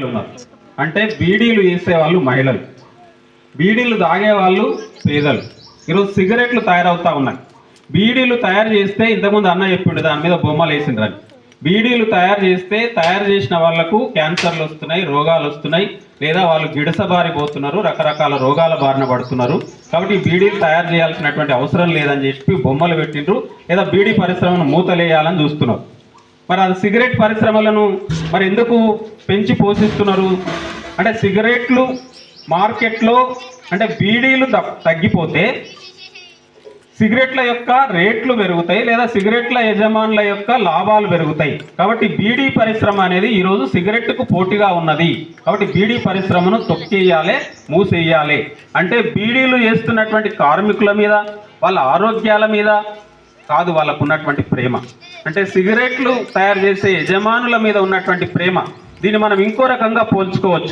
ఉన్నారు. అంటే బీడీలు వేసేవాళ్ళు మహిళలు, బీడీలు తాగేవాళ్ళు పేదలు. ఈరోజు సిగరెట్లు తయారవుతా ఉన్నాయి. బీడీలు తయారు చేస్తే ఇంతకుముందు అన్న చెప్పిండు దాని మీద బొమ్మలు వేసిండ్రని. బీడీలు తయారు చేస్తే తయారు చేసిన వాళ్లకు క్యాన్సర్లు వస్తున్నాయి, రోగాలు వస్తున్నాయి, లేదా వాళ్ళు గిడసబారిపోతున్నారు, రకరకాల రోగాల బారిన పడుతున్నారు. కాబట్టి బీడీలు తయారు చేయాల్సినటువంటి అవసరం లేదని చెప్పి బొమ్మలు పెట్టిండ్రు, లేదా బీడీ పరిశ్రమను మూతలేయాలని చూస్తున్నారు. మరి అది సిగరెట్ పరిశ్రమలను మరి ఎందుకు పెంచి పోషిస్తున్నారు అంటే సిగరెట్లు మార్కెట్లో అంటే బీడీలు తగ్గిపోతే సిగరెట్ల యొక్క రేట్లు పెరుగుతాయి, లేదా సిగరెట్ల యజమానుల యొక్క లాభాలు పెరుగుతాయి. కాబట్టి బీడీ పరిశ్రమ అనేది ఈరోజు సిగరెట్కు పోటీగా ఉన్నది. కాబట్టి బీడీ పరిశ్రమను తొక్కేయాలి, మూసేయాలి. అంటే బీడీలు చేస్తున్నటువంటి కార్మికుల మీద, వాళ్ళ ఆరోగ్యాల మీద కాదు వాళ్ళకు ఉన్నటువంటి ప్రేమ, అంటే సిగరెట్లు తయారు చేసే యజమానుల మీద ఉన్నటువంటి ప్రేమ. దీన్ని మనం ఇంకో రకంగా పోల్చుకోవచ్చు.